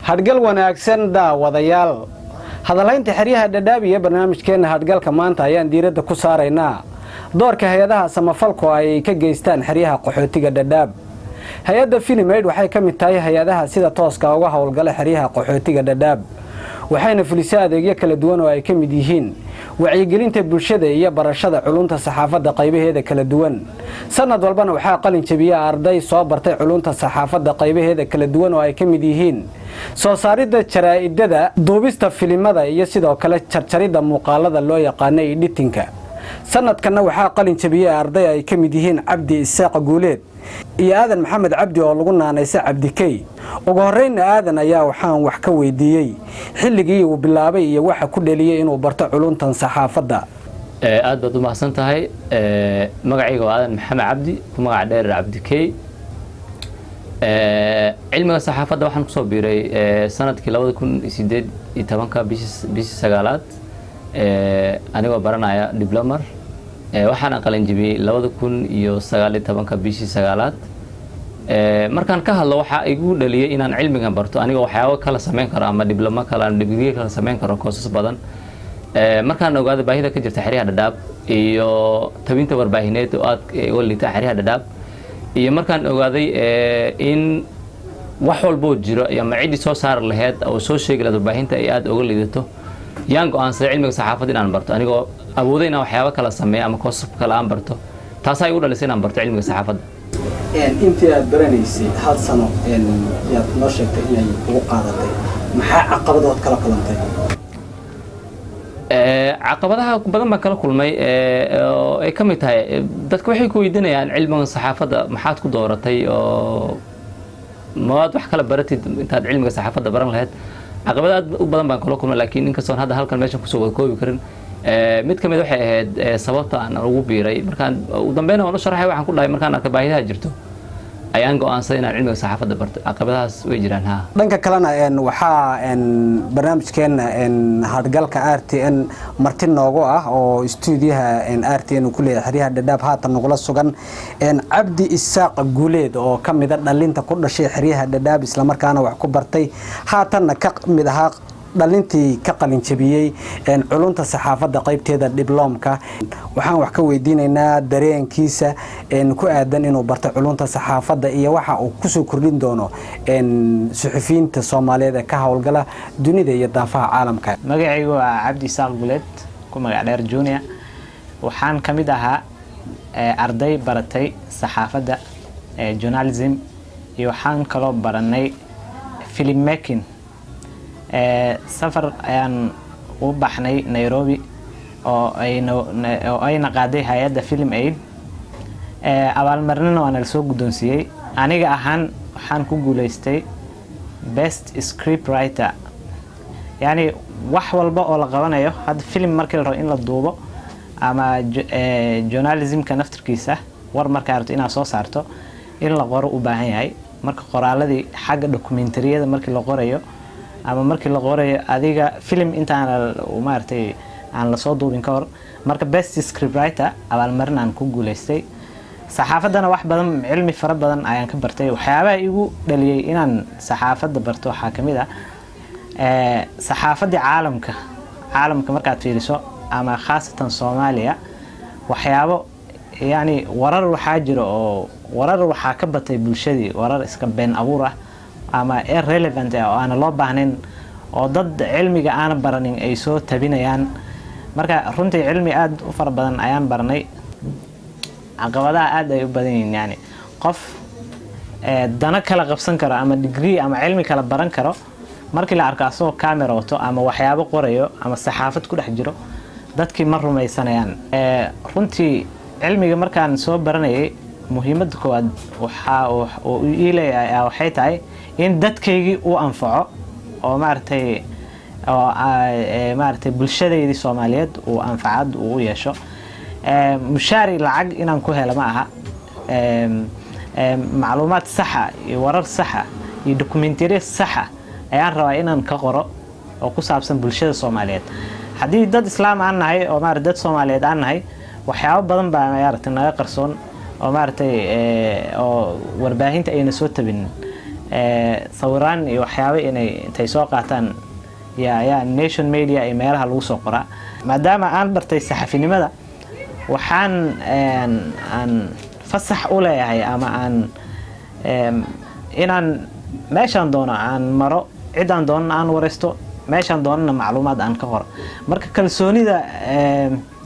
hadgal wanaagsan daawadayaal hadalaynta xiriyaha dhadhaab iyo barnaamijkeena hadgalka maanta ayaan diiradda ku saaraynaa doorka hay'adaha samafalku ay ka geystaan xiriyaha qaxootiga dhadhaab. hay'adda Filim-Aid waxay ka mid tahay hay'adaha sida tooska uga howlgala xiriyaha qaxootiga dhadhaab, waxayna fulisaa adeegyo kala duwan oo ay ka mid yihiin wacyigelinta bulshada iyo barashada culunta saxaafadda qaybaheeda kala duwan. sanad walbana waxaa qalin jabiya arday soo bartay culunta saxaafadda qaybaheeda kala duwan oo ay ka mid yihiin soo saaridda jaraa'idada, duubista filimada iyo sidoo kale jarjaridda muuqaalada loo yaqaan editinka. sanadkana waxaa qalin jabiya arday ay ka mid yihiin Cabdi Isaaq Guuleed iyo Aadan Maxamed Cabdi oo lagu naanaysa Cabdi Kay. ugu horreyn Aadan ayaa waxaan wax ka weydiiyay xilligii uu bilaabay iyo waxa ku dhaliyay inuu barto culuntan saxaafadda. aad baad u mahadsan tahay. magacayga waa Aadan Maxamed Cabdi, ku magac dheer Cabdi Kay. cilmiga saxaafadda waxaan ku soo biiray sanadkii 2018 bishii sagaalaad anigoo baranaya diplomar. waxaan qalin jabiyay 2019 bishii sagaalaad. markaan ka hadlo waxa igu dhaliyay inaan cilmigan barto anigoo waxyaabo kala sameyn karo ama diploma kala ama degree kala sameyn karo courses badan. markaan ogaaday baahida ka jirta xiriyaha dhadhaab iyo tabinta warbaahineed oo aad uga liita xiriyaha dhadhaab, iyo markaan ogaaday in wax walbo jiro ama cidi soo saar lahayd oo soo sheegi lahayd warbaahinta ay aad uga liidato, yaan go'aansaday cilmiga saxaafadda inaan barto anigoo awooday inaan waxyaabo kala sameeyo ama courses kala aan barto. taas ay igu dhalisay inaan barto cilmiga saxaafadda. intii aad baranaysay hal sano yaad noo sheegtay inay ugu qaadatay, maxaa caqabadood kala kulantay? caqabadaha badan baan kala kulmay oo ay ka mid tahay dadka waxay ku weydiinayaan cilmiga saxaafadda maxaad ku dooratay oo maad wax kala baratid intaad cilmiga saxaafadda baran lahayd. caqabado aad u badan baan kala kulmay, laakiin inkastoo hadda halkan meeshan kusoo wada koobi karin. mid ka mid waxay ahayd sababta aan ugu biiray. markaan ugu dambeyn waan u sharaxay waxaan ku dhahay markaan arkay baahidaha jirto ayaan go'aansaday inaan cilmiga saxaafadda barto. caqabadahaas way jiraan. dhanka kalena waxaa barnaamijkeena hadgalka RTN marti noogu ah oo stuudiyaha RTN ku leeyahay xiriyaha dhadhaab haatan nagula sugan Cabdi Isaaq Guuleed oo ka mid ah dhalinta ku dhashay xiriyaha dhadhaab isla markaana wax ku bartay haatanna ka mid ahaa dhalintii ka qalin jabiyay culunta saxaafadda qaybteeda diplomka. waxaan wax ka weydiinaynaa dareenkiisa ku aadan inuu barto culunta saxaafadda iyo waxa uu ku soo kordhin doono suxufiyiinta Soomaaliyeed ee ka howlgala dunida iyo daafaha caalamka. magacaygu waa Cabdi Isaaq Guuleed, ku magac dheer Junior. waxaan ka mid ahaa arday baratay saxaafadda journalism iyo waxaan kaloo baranay film making. safar ayaan u baxnay Nairobi oo ayna qaaday hay'adda Film-Aid. abaalmarinna waan la soo guddoonsiiyay. aniga ahaan waxaan ku guuleystay best script writer. yani wax walba oo la qabanayo hadda film markii la rabo in la duubo ama journalismka naftirkiisa war markaa rabto inaad soo saarto in la qoro u baahan yahay. marka qoraaladii xagga dokumentariyada markii la qorayo ama markii la qorayo adiga film intaan maartay aan la soo duubin ka hor, marka best script writer abaalmarin aan ku guuleystay. saxaafaddana wax badan cilmi fara badan ayaan ka bartay. waxyaabaha igu dhaliyay inaan saxaafadda barto waxaa ka mid ah saxaafadda caalamka markaad fiiriso ama khaasatan Soomaaliya waxyaabo yani warar waxaa jiro oo warar waxaa ka batay bulshadii, warar iska been abuur ah ama irrelevant oo aan loo baahnayn oo dad cilmiga aan baranin ay soo tabinayaan. marka runtii cilmi aad u fara badan ayaan baranay. caqabadaha aad ay u badan yihiin. yani qof dana kala qabsan karo ama degree ama cilmi kala baran karo markii la arko asoo camera wato ama waxyaabo qorayo ama saxaafad ku dhex jiro dadkii ma rumaysanayaan. runtii cilmiga markaan soo baranayay muhiimadda koowaad waxay tahay in dadkaygii uu anfaco oo maartay bulshadeedii Soomaaliyeed uu anfacad u yeesho. mushaari lacag inaan ku helo ma aha. macluumaad sax ah iyo warar sax ah iyo dokumentari sax ah ayaan rabaa inaan ka qoro oo ku saabsan bulshada Soomaaliyeed. haddii dad islaam aan nahay oo dad Soomaaliyeed aan nahay waxyaabo badan baa naga qarsoon oo oo warbaahinta ayna soo tabin. sawiraan iyo waxyaabo inay intay soo qaataan yaa nation media ay meelaha lagu soo qoraa maadaama aan bartay saxafinimada waxaan aan fasax u leeyahay ama aan inaan meeshaan doono aan maro cidaan doonana aan wareysto meeshaan doonana macluumaad aan ka qoro marka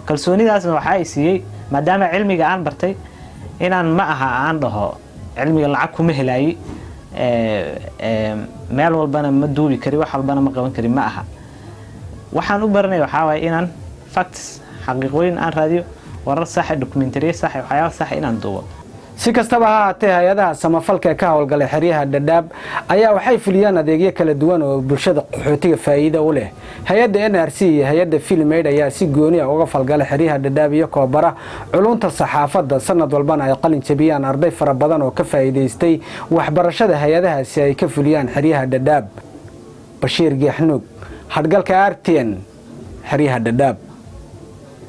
kalsoonidaasna waxaa i siiyey maadaama cilmiga aan bartay inaan ma aha aan dhaho cilmiga lacag kuma helaayi meel walbana ma duubi kari wax walbana ma qaban kari ma aha waxaan u baranay waxaa waaye inaan facts xaqiiqooyin aan raadiyo warar sax documentary sax waxyaabo sax inaan duubo si kastaba ha ahaatee hay-adaha samafalka ee ka howlgalay xeryaha dhadhaab ayaa waxay fuliyaan adeegyo kala duwan oo bulshada qaxootiga faa'iido u leh hay-adda NRC iyo hay-adda Filmaid ayaa si gooni ah uga falgalay xeryaha dhadhaab iyo koobara culunta saxaafadda sanad walbana ay qalin jabiyaan arday fara badan oo ka faa'iideystay waxbarashada hay-adahaasi ay ka fuliyaan xeryaha dhadhaab Bashiir Geexnuug hadgalka RTN xeryaha dhadhaab